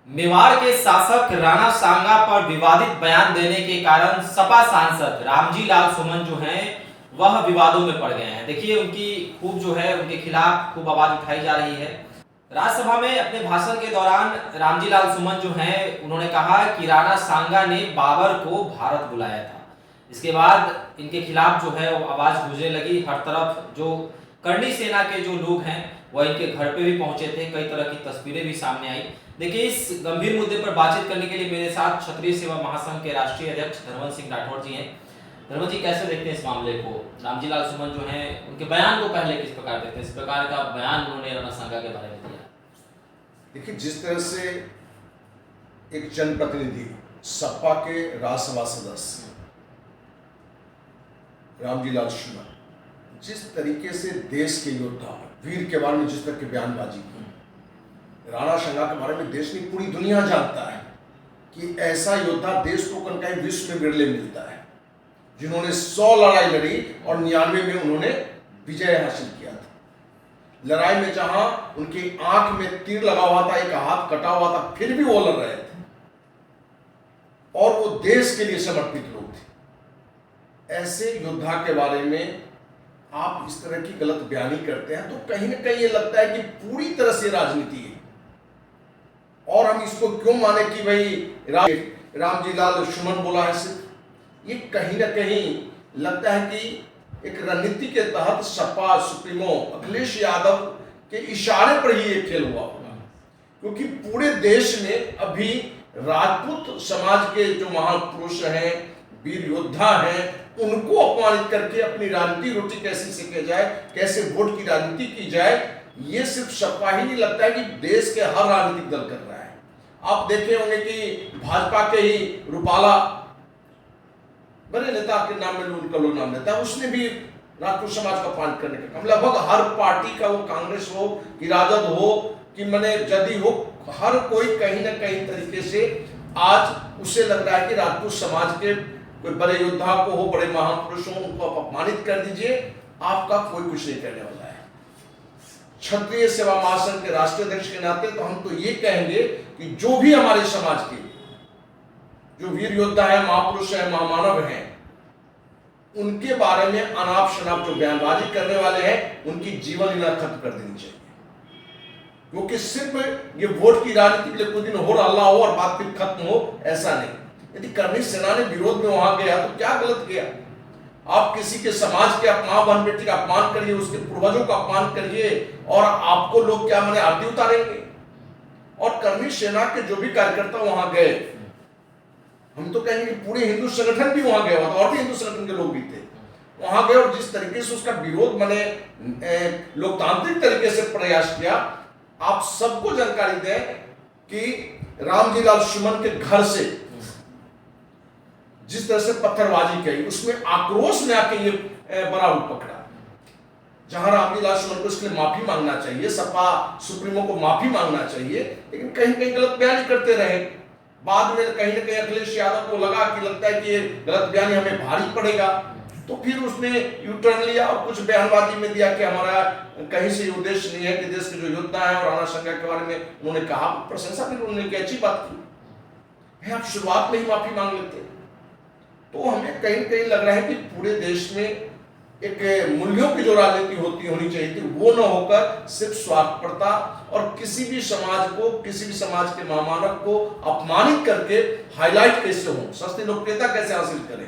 मेवाड़ के शासक राणा सांगा पर विवादित बयान देने के कारण सपा सांसद रामजी लाल सुमन जो हैं वह विवादों में पड़ गए हैं। देखिए उनकी खूब जो है उनके खिलाफ खूब आवाज उठाई जा रही है। राज्यसभा में अपने भाषण के दौरान रामजी लाल सुमन जो हैं उन्होंने कहा कि राणा सांगा ने बाबर को भारत बुलाया था। इसके बाद इनके खिलाफ जो है वो आवाज गूंजने लगी। हर तरफ जो करनी सेना के जो लोग हैं वह इनके घर पे भी पहुंचे थे। कई तरह की तस्वीरें भी सामने आई। देखिए इस गंभीर मुद्दे पर बातचीत करने के लिए मेरे साथ क्षत्रिय सेवा महासंघ के राष्ट्रीय अध्यक्ष धर्मन सिंह राठौर जी हैं। धर्मन जी, कैसे देखते हैं इस मामले को? रामजी लाल सुमन जो हैं उनके बयान को पहले किस प्रकार देखते हैं? इस प्रकार का बयान उन्होंने राणा सांगा के बारे में दिया। देखिए, जिस तरह से एक जनप्रतिनिधि सपा के राज्यसभा सदस्य रामजी लाल सुमन जिस तरीके से देश के योद्धा वीर के बारे में जिस तरह की बयानबाजी की, राणा सांगा के बारे में देश की पूरी दुनिया जानता है कि ऐसा योद्धा देश को कहीं विश्व में विरले मिलता है, जिन्होंने 100 लड़ाई लड़ी और 99 में उन्होंने विजय हासिल किया था। लड़ाई में जहां उनकी आंख में तीर लगा हुआ था, एक हाथ कटा हुआ था, फिर भी वो लड़ रहे थे और वो देश के लिए समर्पित लोग थे। ऐसे योद्धा के बारे में आप इस तरह की गलत बयानी करते हैं तो कहीं ना कहीं ये लगता है कि पूरी तरह से राजनीति है। और हम इसको क्यों माने कि भाई रामजी लाल सुमन बोला है, सिर्फ ये कहीं ना कहीं लगता है कि एक रणनीति के तहत सपा सुप्रीमो अखिलेश यादव के इशारे पर ही ये खेल हुआ होगा, क्योंकि पूरे देश में अभी राजपूत समाज के जो महापुरुष हैं, वीर योद्धा हैं, उनको अपमानित करके अपनी राजनीति रोटी कैसे सेके जाए, कैसे वोट की राजनीति की जाए, ये सिर्फ सपा ही नहीं लगता है कि देश के हर राजनीतिक दल कर रहा है। आप देखे होंगे कि भाजपा के ही रूपाला बड़े नेता के नाम में उनका लोग नाम लेता है, उसने भी राजपूत समाज का अपमान करने का काम, लगभग हर पार्टी का, वो कांग्रेस हो कि राजद हो कि मने जदयू हो, हर कोई कहीं ना कहीं तरीके से आज उसे लग रहा है कि राजपूत समाज के कोई बड़े योद्धा को हो, बड़े महापुरुष हो, उनको आप अपमानित कर दीजिए, आपका कोई कुछ नहीं करने वाला है। क्षत्रिय सेवा महासंघ के राष्ट्रीय अध्यक्ष के नाते तो हम तो ये कहेंगे कि जो भी हमारे समाज के जो वीर योद्धा है, महापुरुष है, महामानव हैं, उनके बारे में अनाप शनाप जो बयानबाजी करने वाले हैं, उनकी जीवन लीला खत्म कर देनी चाहिए। क्योंकि सिर्फ ये वोट की राजनीति के लिए कुछ दिन हो हल्ला हो और बात फिर खत्म हो, ऐसा नहीं। यदि करनी सेना ने विरोध में वहां गया तो क्या गलत किया? आप किसी के समाज के मां बहन बेटी का अपमान करिए, उसके पूर्वजों का अपमान करिए और आपको लोग क्या माने आरती उतारेंगे? और करनी सेना के जो भी कार्यकर्ता वहां गए, हम तो कहेंगे कि पूरे हिंदू संगठन भी वहां गए और भी हिंदू संगठन के लोग भी थे वहां गए, और जिस तरीके से उसका विरोध माने लोकतांत्रिक तरीके से प्रयास किया। आप सबको जानकारी दें कि रामजी लाल सुमन के घर से जिस तरह से पत्थरबाजी की, उसमें आक्रोश में आके ये बड़ा रूप पकड़ा। जहां रामजी लाल सुमन को इसके लिए माफी मांगना चाहिए, सपा सुप्रीमो को माफी मांगना चाहिए, लेकिन कहीं कहीं गलत बयानी करते रहे। बाद में कहीं ना कहीं अखिलेश यादव को लगा कि लगता है कि ये गलत बयानी हमें भारी पड़ेगा, तो फिर उसने यू टर्न लिया और कुछ बयानबाजी में दिया कि हमारा कहीं से उद्देश्य नहीं है कि देश के जो योद्धा है और राणा सांगा के बारे में उन्होंने कहा, प्रशंसा भी उन्होंने की, अच्छी बात की। आप शुरुआत में ही माफी मांग लेते। तो हमें कहीं ना कहीं लग रहा है कि पूरे देश में एक मूल्यों की जो राजनीति होनी चाहिए थी, वो न होकर सिर्फ स्वार्थपरता और किसी भी समाज को, किसी भी समाज के महामानव को अपमानित करके हाईलाइट कैसे हो, सस्ती लोकप्रियता कैसे हासिल करें।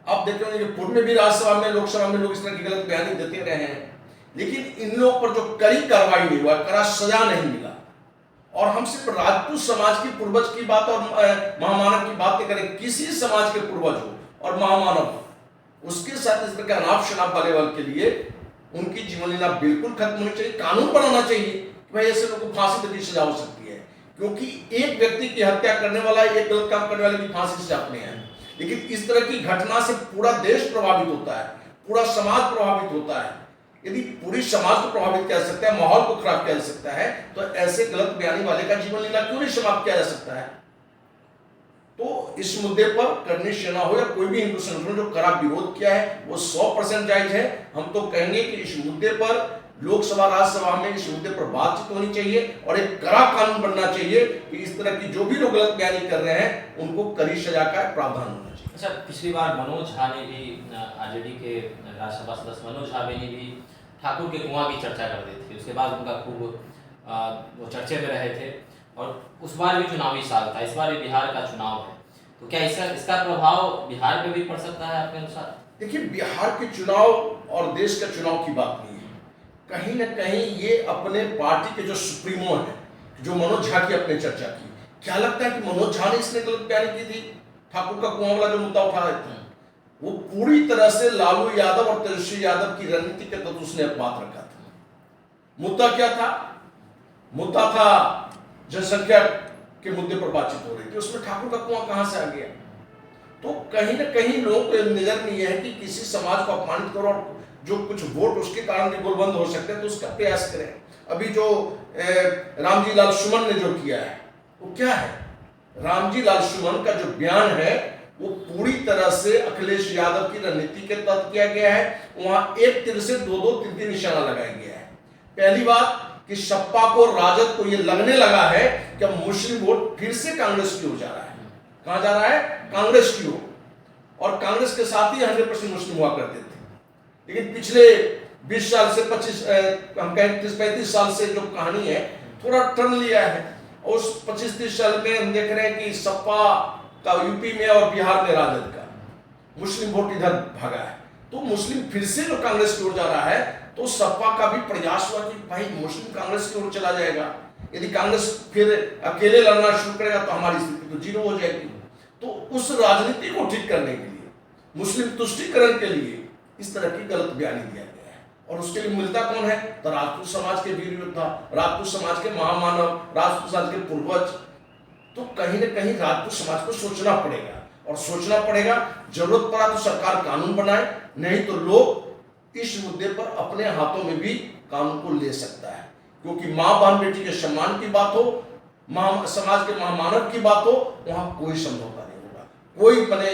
आप देखते होंगे कि पूर्व में भी राज्यसभा में, लोकसभा में लोग इस तरह की गलत बयानी देते रहे हैं, लेकिन इन लोग पर जो कड़ी कार्रवाई नहीं हुआ, कड़ा सजा नहीं मिला। और हम सिर्फ राजपूत समाज की पूर्वज की बात और महामानव की बात नहीं करें, किसी समाज के पूर्वज हो और महामानव हो, उसके साथ इस प्रकार अनाप शनाप वाले वर्ग के लिए उनकी जीवन लीला बिल्कुल खत्म होनी चाहिए। कानून बनाना चाहिए कि भाई ऐसे लोगों को फांसी तक की सजा हो सकती है, क्योंकि एक व्यक्ति की हत्या करने वाला, एक गलत काम करने वाले की फांसी से अपने हैं, लेकिन इस तरह की घटना से पूरा देश प्रभावित होता है, पूरा समाज प्रभावित होता है। यदि पूरी समाज को प्रभावित किया जा सकता है, माहौल को खराब किया जा सकता है, तो ऐसे गलत बयानी वाले का जीवन लीला क्यों नहीं समाप्त किया जा सकता है? तो इस मुद्दे पर करनी सेना हो या कोई भी हिंदू संगठन जो कड़ा विरोध किया है, वो 100% जायज है। हम तो कहेंगे कि इस मुद्दे पर लोकसभा राज्यसभा में इस मुद्दे पर बातचीत होनी चाहिए और एक कड़ा कानून बनना चाहिए कि इस तरह की जो भी लोग गलत बयानी कर रहे हैं उनको कड़ी सजा का प्रावधान होना चाहिए। अच्छा, पिछली बार मनोज झा ने भी, आरजेडी के राज्यसभा सदस्य मनोज झा ने भी ठाकुर के कुआं की चर्चा कर दी थी। उसके बाद उनका खूब वो चर्चे में रहे थे और उस बार भी चुनावी साल था, इस बार भी बिहार का चुनाव है, तो क्या इसका प्रभाव बिहार पे भी पड़ सकता है आपके अनुसार? देखिए, बिहार के चुनाव और देश का चुनाव की बात नहीं है। कहीं ना कहीं ये अपने पार्टी के जो सुप्रीमो हैं, जो मनोज झा की अपने चर्चा की, क्या लगता है कि मनोज झा ने इसने गलत बयानी की थी? ठाकुर का कुआं वाला जो मुद्दा उठा रहे थे, वो पूरी तरह से लालू यादव और तेजस्वी यादव की रणनीति के तहत उसने बात रखा था। मुद्दा क्या था? मुद्दा था जनसंख्या के मुद्दे पर बातचीत हो रही थी, उसमें ठाकुर का कुआं कहां से आ गया? तो कहीं ना कहीं लोगों को नजर नहीं है कि किसी समाज को अपमानित करो और जो कुछ वोट उसके कारण भी गोलबंद हो सकते हैं तो उसका प्रयास करें। अभी जो रामजी लाल सुमन ने जो किया है वो क्या है? रामजी लाल सुमन का जो बयान है वो पूरी तरह से अखिलेश यादव की रणनीति के तहत किया गया है। वहां एक तीर से दो तीन तीन निशाना लगाया गया है। पहली बात कि सपा को, राजद को ये लगने लगा है कि अब मुस्लिम वोट फिर से कांग्रेस की ओर जा रहा है। कहां जा रहा है? कांग्रेस की ओर। और कांग्रेस के साथ ही 100% मुस्लिम हुआ करते थे, लेकिन पिछले 20 साल से 25 हम कहें 30-35 साल से जो कहानी है थोड़ा टर्न लिया है। और उस 25-30 साल में हम देख रहे हैं कि सपा का यूपी में और बिहार में राजद का मुस्लिम वोट इधर भागा है। तो मुस्लिम फिर से जो कांग्रेस की ओर जा रहा है, तो सपा का भी प्रयास हुआ कि भाई मुस्लिम कांग्रेस की ओर चला जाएगा। यदि कांग्रेस फिर अकेले लड़ना शुरू करेगा तो हमारी स्थिति तो जीरो हो जाएगी। तो उस राजनीति को ठीक करने के लिए, मुस्लिम तुष्टीकरण के लिए इस तरह की गलत बयानी दिया गया है। और उसके लिए मिलता कौन है? तो राजपूत समाज के वीर योद्धा, राजपूत समाज के महामानव, राजपूत समाज के पूर्वज। तो कहीं ना कहीं राजपूत समाज को सोचना पड़ेगा, और सोचना पड़ेगा, जरूरत पड़ा तो सरकार कानून बनाए, नहीं तो लोग इस मुद्दे पर अपने हाथों में भी कानून को ले सकता है। क्योंकि माँ बहन बेटी के सम्मान की बात हो, समाज के महामानव की बात हो, वहां कोई समझौता नहीं होगा। कोई बने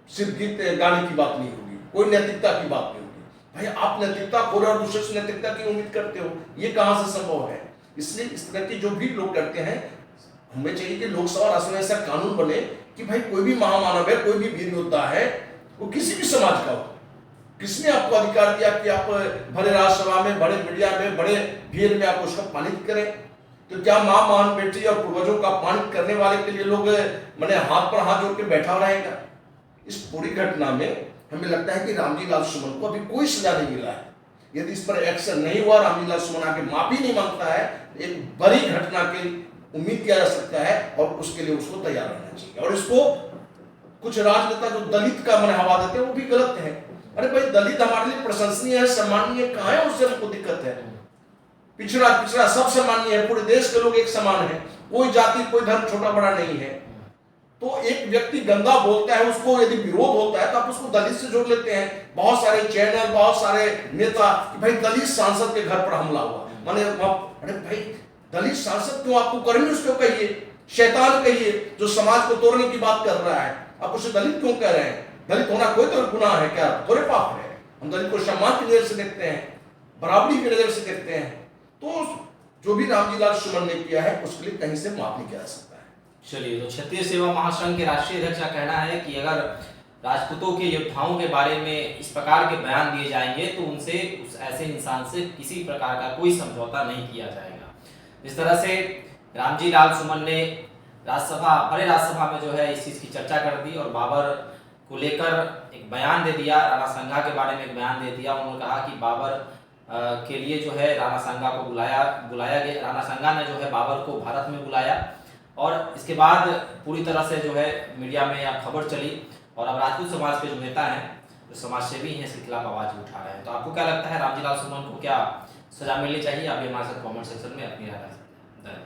सिर्फ गीत गाने की बात नहीं होगी, कोई नैतिकता की बात नहीं होगी। भाई आप नैतिकता खोले और दूसरे से नैतिकता की उम्मीद करते हो, ये कहां से संभव है? इसलिए इस तरह की जो भी लोग करते हैं, हमें चाहिए कि लोकसभा राज्यसभा में ऐसा कानून बने कि भाई कोई भी महामानव है, कोई भी वीर योद्धा है, वो किसी भी समाज का हो, किसने आपको अधिकार दिया कि आप बड़े राज्यसभा में, बड़े मीडिया में, बड़े भीड़ में आप उसका अपमानित करें? तो क्या मां बहन बेटी और पूर्वजों का अपमानित करने वाले के लिए लोग मैंने हाथ पर हाथ जोड़ के बैठा रहेगा? इस पूरी घटना में हमें लगता है कि रामजी लाल सुमन को अभी कोई सजा नहीं मिला है। यदि इस पर एक्शन नहीं हुआ, रामजी लाल सुमन आके माफी नहीं मांगता है, एक बड़ी घटना की उम्मीद किया जा सकता है और उसके लिए उसको तैयार रहना चाहिए। और इसको कुछ राजनेता जो दलित का मन हवा देते हैं वो भी गलत है। अरे भाई, दलित हमारे लिए प्रशंसनीय है, सम्माननीय, कहां है उससे हमको दिक्कत है? पिछड़ा सब सम्माननीय है, पूरे देश के लोग एक समान है, कोई जाति कोई धर्म छोटा बड़ा नहीं है। तो एक व्यक्ति गंदा बोलता है, उसको यदि विरोध होता है तो आप उसको दलित से जोड़ लेते हैं। बहुत सारे चैनल, बहुत सारे नेता कि भाई दलित सांसद के घर पर हमला हुआ, माने अरे भाई दलित सांसद क्यों? आपको कर्मी उसको कहिए, शैतान कहिए, जो समाज को तोड़ने की बात कर रहा है, आप उसे दलित क्यों कह रहे हैं? दलित होना कोई तो गुनाह है क्या? थोड़े पाप है। हम दलित को सम्मान की नजर से देखते हैं, बराबरी की नजर से देखते हैं। तो जो भी रामजी लाल सुमन ने किया है उसके लिए कहीं से माफ नहीं किया जा सकता है। चलिए, तो क्षत्रिय सेवा महासंघ के राष्ट्रीय अध्यक्ष का कहना है कि अगर राजपूतों के योद्धाओं के बारे में इस प्रकार के बयान दिए जाएंगे तो उनसे, उस ऐसे इंसान से किसी प्रकार का कोई समझौता नहीं किया जाएगा। इस तरह से रामजी लाल सुमन ने बड़े राज्यसभा में जो है इस चीज़ की चर्चा कर दी और बाबर को लेकर एक बयान दे दिया, राणा संघा के बारे में एक बयान दे दिया। उन्होंने कहा कि बाबर के लिए जो है राणा संघा को बुलाया गया, राणा संघा ने जो है बाबर को भारत में बुलाया। और इसके बाद पूरी तरह से जो है मीडिया में यह खबर चली और अब राजपूत समाज के जो नेता हैं, जो समाज सेवी हैं, इसके खिलाफ आवाज उठा रहे हैं। तो आपको क्या लगता है, रामजी लाल सुमन को क्या सजा मिलनी चाहिए? आप भी हमारे साथ कमेंट सेक्शन में अपनी राय